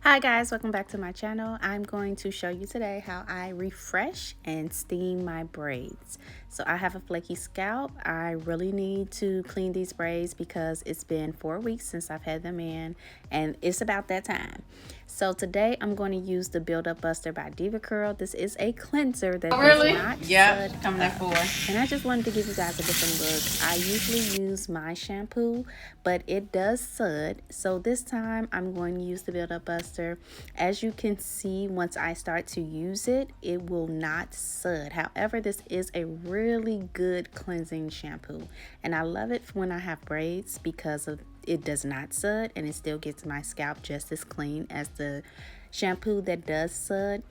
Hi guys, welcome back to my channel. I'm going to show you today how I refresh and steam my braids. So I have a flaky scalp. I really need to clean these braids because it's been 4 weeks since I've had them in and it's about that time. So today I'm going to use the Buildup Buster by Diva Curl. This is a cleanser that does not Yep, coming at 4. and I just wanted to give you guys a different look. I usually use my shampoo, but it does sud. So this time I'm going to use the Buildup Buster. As you can see, once I start to use it, it will not sud. However, this is a really good cleansing shampoo. And I love it when I have braids because of it does not sud and it still gets my scalp just as clean as the shampoo that does sud.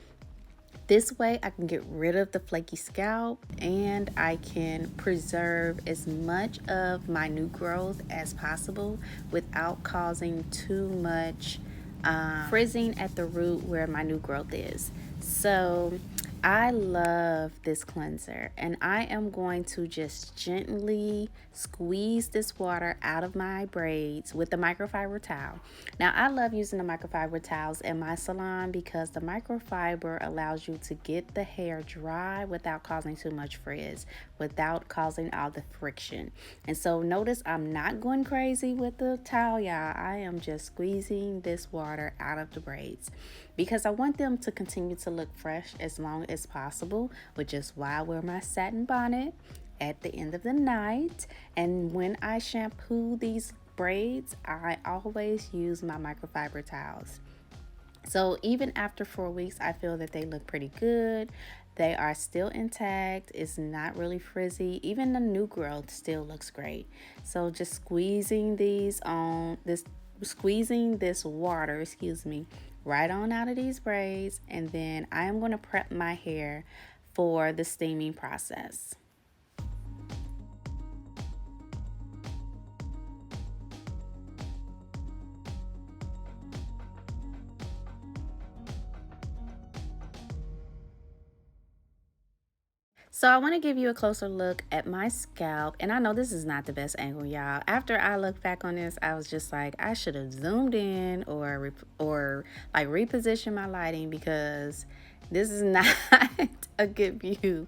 This way I can get rid of the flaky scalp and I can preserve as much of my new growth as possible without causing too much frizzing at the root where my new growth is. So I love this cleanser and I am going to just gently squeeze this water out of my braids with the microfiber towel. Now I love using the microfiber towels in my salon because the microfiber allows you to get the hair dry without causing too much frizz, without causing all the friction. And so notice I'm not going crazy with the towel, y'all. I am just squeezing this water out of the braids because I want them to continue to look fresh as long as possible, which is why I wear my satin bonnet at the end of the night. And when I shampoo these braids, I always use my microfiber towels. So even after 4 weeks, I feel that they look pretty good. They are still intact. It's not really frizzy. Even the new growth still looks great. So just squeezing this water, right on out of these braids, and then I am going to prep my hair for the steaming process. So I want to give you a closer look at my scalp, and I know this is not the best angle, y'all. After I look back on this, I was just like, I should have zoomed in or like reposition my lighting because this is not a good view.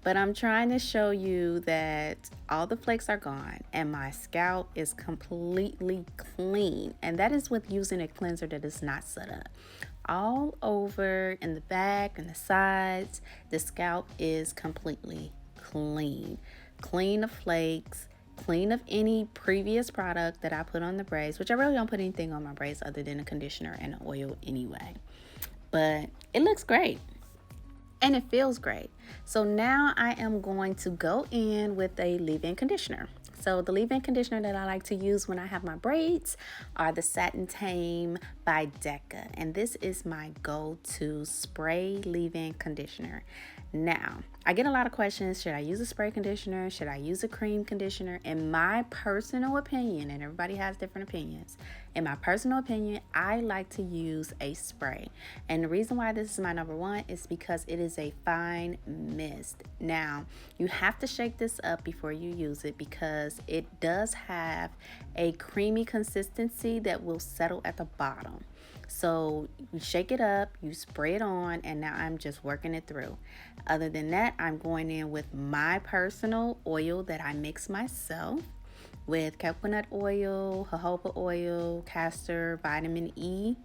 But I'm trying to show you that all the flakes are gone and my scalp is completely clean, and that is with using a cleanser that is not set up. All over in the back and the sides, the scalp is completely clean of flakes, clean of any previous product that I put on the braids, which I really don't put anything on my braids other than a conditioner and an oil anyway. But it looks great and it feels great. So now I am going to go in with a leave-in conditioner. So the leave-in conditioner that I like to use when I have my braids are the Satin Tame by Decca. And this is my go-to spray leave-in conditioner. Now, I get a lot of questions. Should I use a spray conditioner? Should I use a cream conditioner? In my personal opinion, and everybody has different opinions, in my personal opinion, I like to use a spray. And the reason why this is my number one is because it is a fine mist. Now, you have to shake this up before you use it because it does have a creamy consistency that will settle at the bottom. So you shake it up, you spray it on, and now I'm just working it through. Other than that, I'm going in with my personal oil that I mix myself with coconut oil, jojoba oil, castor, vitamin E.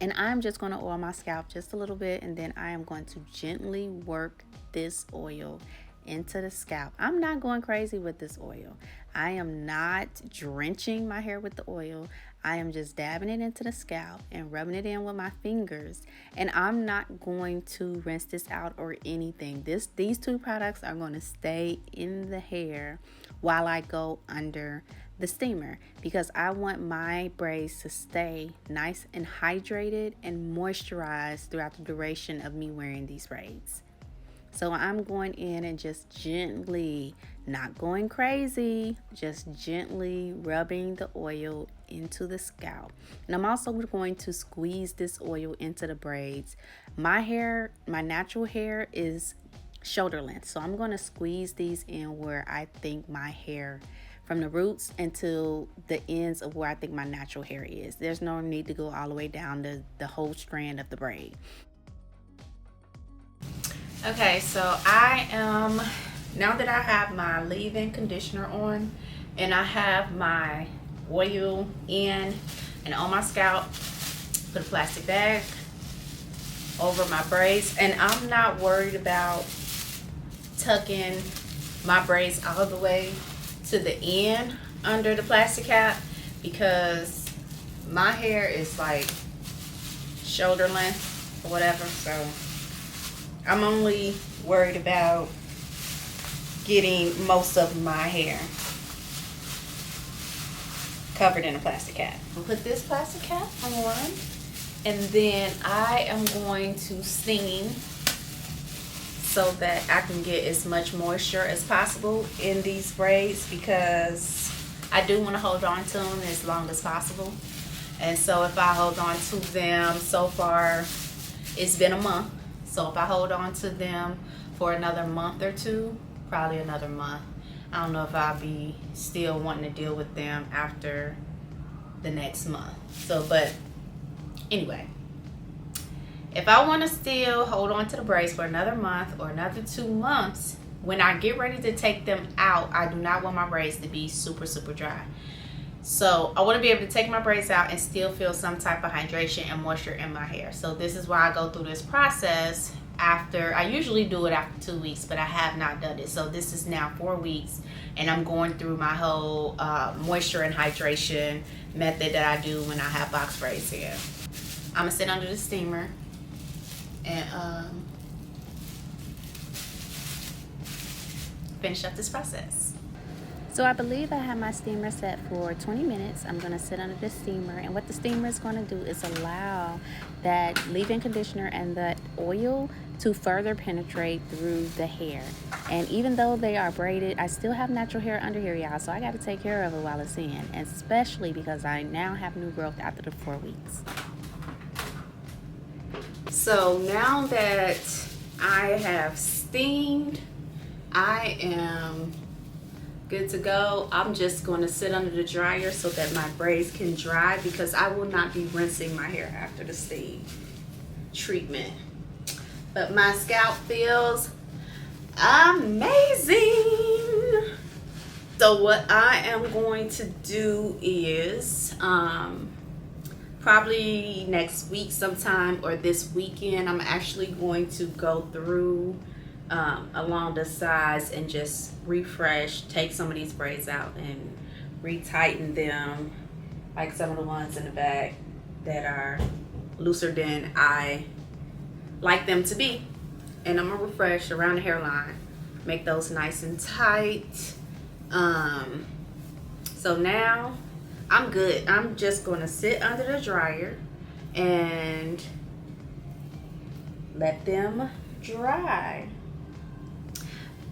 And I'm just going to oil my scalp just a little bit, and then I am going to gently work this oil into the scalp. I'm not going crazy with this oil. I am not drenching my hair with the oil. I am just dabbing it into the scalp and rubbing it in with my fingers. And I'm not going to rinse this out or anything. These two products are going to stay in the hair while I go under the steamer because I want my braids to stay nice and hydrated and moisturized throughout the duration of me wearing these braids. So I'm going in and just gently, not going crazy, just gently rubbing the oil into the scalp. And I'm also going to squeeze this oil into the braids. My hair, my natural hair is shoulder length. So I'm going to squeeze these in where I think my hair from the roots until the ends of where I think my natural hair is. There's no need to go all the way down to the whole strand of the braid. Okay, so now that I have my leave-in conditioner on and I have my oil in and on my scalp, put a plastic bag over my braids, and I'm not worried about tucking my braids all the way to the end under the plastic cap, because my hair is like shoulder length or whatever, so I'm only worried about getting most of my hair covered in a plastic cap. I'll put this plastic cap on, and then I am going to steam so that I can get as much moisture as possible in these braids, because I do want to hold on to them as long as possible. And so if I hold on to them, so far it's been a month, so if I hold on to them for another month or two, probably another month, I don't know if I'll be still wanting to deal with them after the next month. So, but anyway, if I want to still hold on to the braids for another month or another 2 months, when I get ready to take them out, I do not want my braids to be super dry. So I want to be able to take my braids out and still feel some type of hydration and moisture in my hair. So this is why I go through this process after, I usually do it after 2 weeks, but I have not done it. So this is now 4 weeks, and I'm going through my whole moisture and hydration method that I do when I have box braids in. I'm gonna sit under the steamer and finish up this process. So I believe I have my steamer set for 20 minutes. I'm gonna sit under the steamer, and what the steamer is gonna do is allow that leave-in conditioner and that oil to further penetrate through the hair. And even though they are braided, I still have natural hair under here, y'all, so I gotta take care of it while it's in, especially because I now have new growth after the 4 weeks. So now that I have steamed, I am good to go. I'm just going to sit under the dryer so that my braids can dry, because I will not be rinsing my hair after the steam treatment. But my scalp feels amazing. So what I am going to do is probably next week sometime, or this weekend, I'm actually going to go through along the sides and just refresh, take some of these braids out and retighten them, like some of the ones in the back that are looser than I like them to be. And I'm gonna refresh around the hairline, make those nice and tight. So now I'm good. I'm just gonna sit under the dryer and let them dry.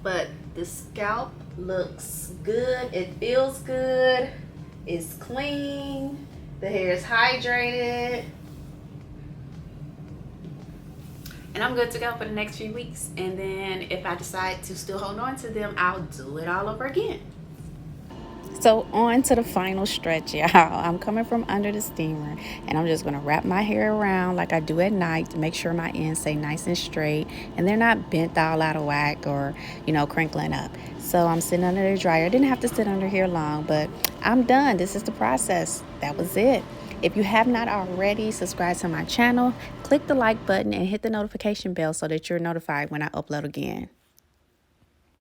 But the scalp looks good, it feels good, it's clean, the hair is hydrated, and I'm good to go for the next few weeks. And then if I decide to still hold on to them, I'll do it all over again. So on to the final stretch, y'all. I'm coming from under the steamer, and I'm just going to wrap my hair around like I do at night to make sure my ends stay nice and straight and they're not bent all out of whack or, you know, crinkling up. So I'm sitting under the dryer. I didn't have to sit under here long, but I'm done. This is the process. That was it. If you have not already, subscribe to my channel, click the like button, and hit the notification bell so that you're notified when I upload again.